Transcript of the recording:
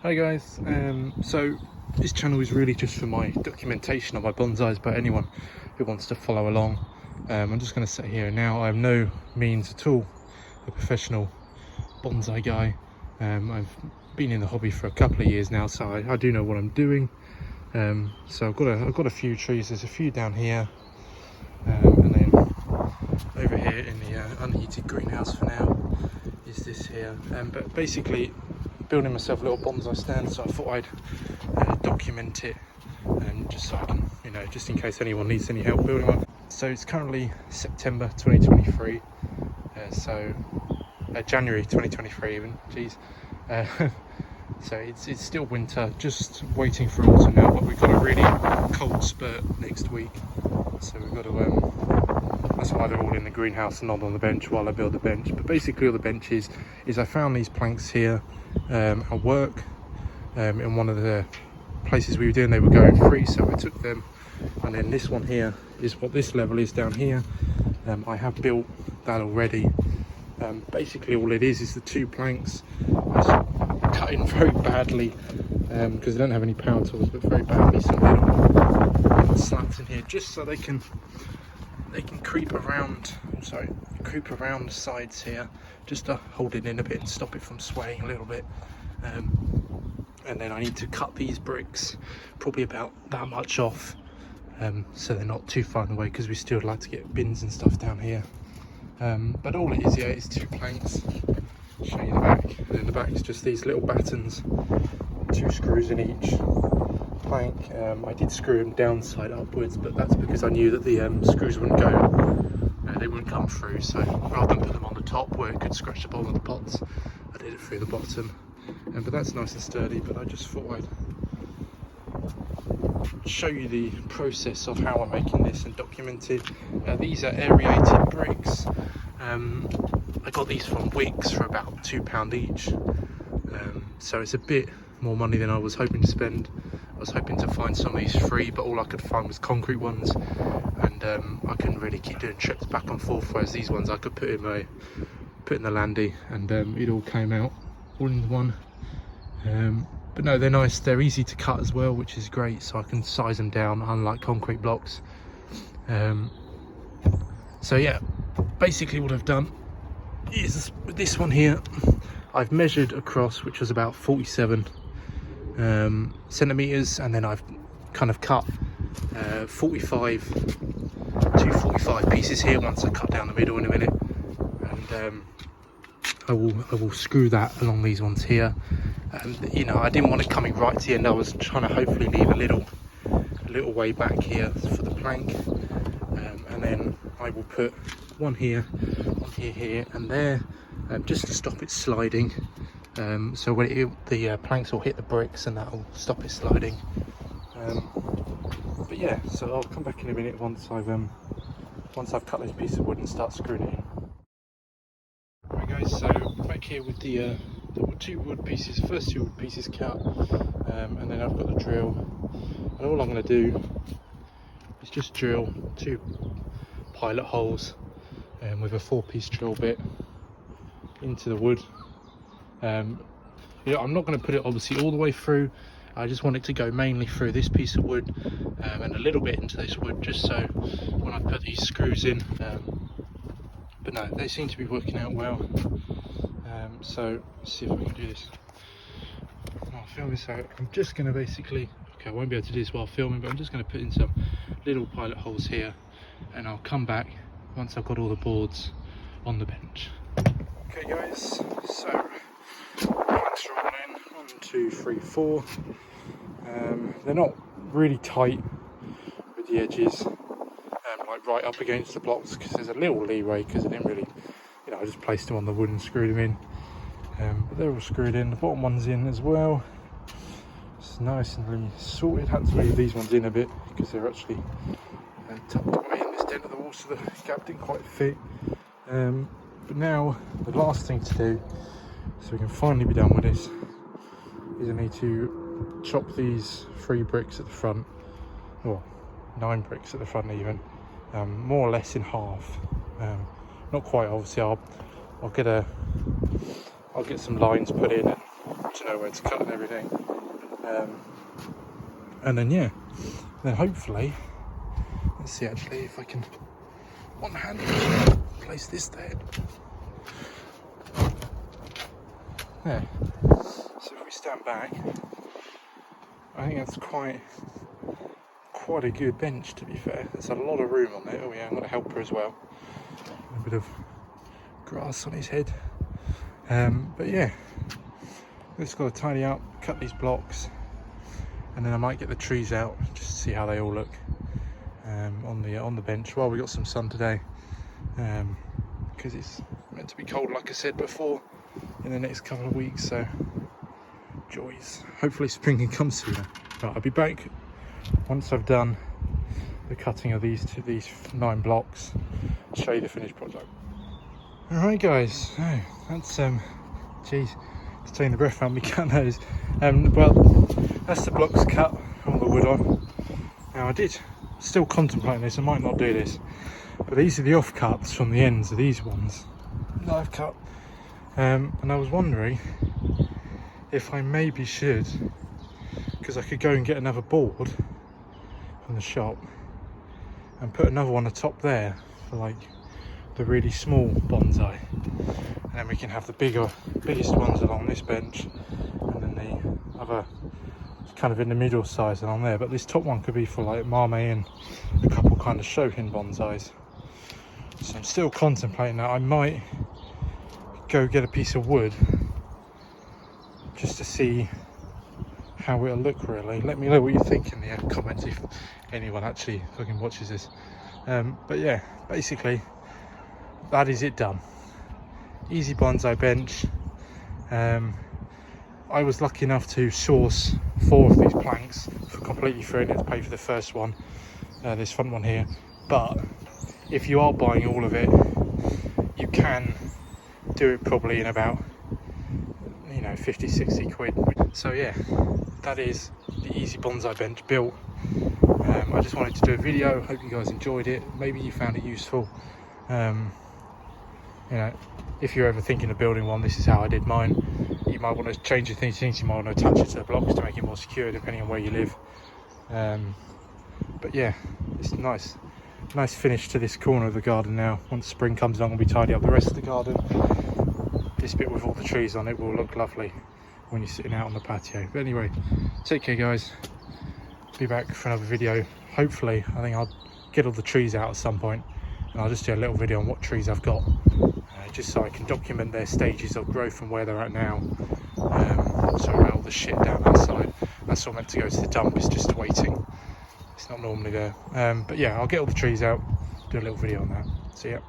Hi guys, so this channel is really just for my documentation of my bonsais, but anyone who wants to follow along. I'm just going to sit here now. I'm no means at all a professional bonsai guy. I've been in the hobby for a couple of years now, so I do know what I'm doing. So I've got a few trees. There's a few down here, and then over here in the unheated greenhouse for now is this here. But basically, building myself a little bonsai stand, so I thought I'd document it, and just so I can, just in case anyone needs any help building one. So it's currently September 2023, January 2023 even, geez. So it's still winter, just waiting for autumn now, but we've got a really cold spurt next week, so we've got to that's why they're all in the greenhouse and not on the bench while I build the bench. But basically all the bench is I found these planks here at work, in one of the places we were doing. They were going free, so I took them. And then this one here is what this level is down here. I have built that already. Basically all it is the two planks. I just cut in very badly because I don't have any power tools, but very badly some little slats in here, just so they can creep around the sides here, just to hold it in a bit and stop it from swaying a little bit. And then I need to cut these bricks probably about that much off, so they're not too far away, because we still like to get bins and stuff down here. But all it is two planks. I'll show you the back, and then the back is just these little battens, 2 screws in each plank. I did screw them downside upwards, but that's because I knew that the screws wouldn't go, they wouldn't come through, so rather than put them on the top where it could scratch the bottom of the pots, I did it through the bottom. But that's nice and sturdy. But I just thought I'd show you the process of how I'm making this and document it. These are aerated bricks. I got these from Wicks for about £2 each, so it's a bit more money than I was hoping to spend. I was hoping to find some of these free, but all I could find was concrete ones, and I couldn't really keep doing trips back and forth, whereas these ones I could put in the landy, and it all came out all in one. But no, they're nice, they're easy to cut as well, which is great, so I can size them down, unlike concrete blocks. So yeah, basically what I've done is with this one here, I've measured across, which was about 47 centimeters, and then I've kind of cut 45 pieces here once I cut down the middle in a minute, and I will screw that along these ones here. I didn't want it coming right to the end. I was trying to hopefully leave a little way back here for the plank, and then I will put one here, here, and there, just to stop it sliding. So when the planks will hit the bricks, and that will stop it sliding. But yeah, so I'll come back in a minute once I've cut this piece of wood and start screwing it in. Right guys, so back here with the 2 wood pieces, first 2 wood pieces cut, and then I've got the drill, and all I'm going to do is just drill 2 pilot holes with a 4-piece drill bit into the wood. I'm not going to put it obviously all the way through. I just want it to go mainly through this piece of wood, and a little bit into this wood, just so when I put these screws in. But no, they seem to be working out well. So let's see if I can do this. I'll film this out. I'm just going to basically, I won't be able to do this while filming, but I'm just going to put in some little pilot holes here, and I'll come back once I've got all the boards on the bench. Okay guys, so planks are all in, 1, 2, 3, 4. They're not really tight with the edges, like right up against the blocks, because there's a little leeway, because I didn't really, I just placed them on the wood and screwed them in. But they're all screwed in. The bottom one's in as well. It's nice and really sorted. Had to leave these ones in a bit because they're actually tucked away in this dent of the wall, so the gap didn't quite fit. But now the last thing to do, so we can finally be done with this, is I need to chop these 3 bricks at the front, or 9 bricks at the front even, more or less in half. Not quite, obviously. I'll get some lines put in, and know where to cut and everything. And then yeah, then hopefully, let's see actually if I can one hand place this there. There. So if we stand back, I think that's quite a good bench, to be fair. There's a lot of room on there. Oh yeah, I've got a helper as well. A bit of grass on his head. But yeah, just got to tidy up, cut these blocks, and then I might get the trees out just to see how they all look on the bench. Well, we got some sun today because it's meant to be cold, like I said before, in the next couple of weeks. So joys. Hopefully spring can come sooner. Right, I'll be back once I've done the cutting of these 9 blocks. I'll show you the finished project. Alright guys, so that's geez, it's taking the breath out of me cutting those. Well, that's the blocks cut, all the wood on. Now I did still contemplating this, I might not do this, but these are the offcuts from the ends of these ones that I've cut. And I was wondering if I maybe should, because I could go and get another board from the shop and put another one atop there for like the really small bonsai, and then we can have the biggest ones along this bench, and then the other kind of in the middle size along there. But this top one could be for like Mame and a couple kind of shohin bonsais. So I'm still contemplating that. I might go get a piece of wood just to see how it'll look really. Let me know what you think in the comments if anyone actually fucking watches this. But yeah, basically that is it done. Easy bonsai bench. I was lucky enough to source 4 of these planks for completely free. I had to pay for the first one, this front one here. But if you are buying all of it, you can do it probably in about 50-60 quid. So yeah, that is the easy bonsai bench built. I just wanted to do a video. Hope you guys enjoyed it. Maybe you found it useful. If you're ever thinking of building one, this is how I did mine. You might want to change a few things. You might want to attach it to the blocks to make it more secure, depending on where you live. But yeah, it's nice finish to this corner of the garden now. Once spring comes along and we tidy up the rest of the garden, this bit with all the trees on it will look lovely when you're sitting out on the patio. But anyway, take care guys. Be back for another video. Hopefully, I think I'll get all the trees out at some point, and I'll just do a little video on what trees I've got, just so I can document their stages of growth and where they're at now. Also about all the shit down that side. That's all meant to go to the dump. It's just waiting. It's not normally there. But yeah, I'll get all the trees out, do a little video on that. See ya.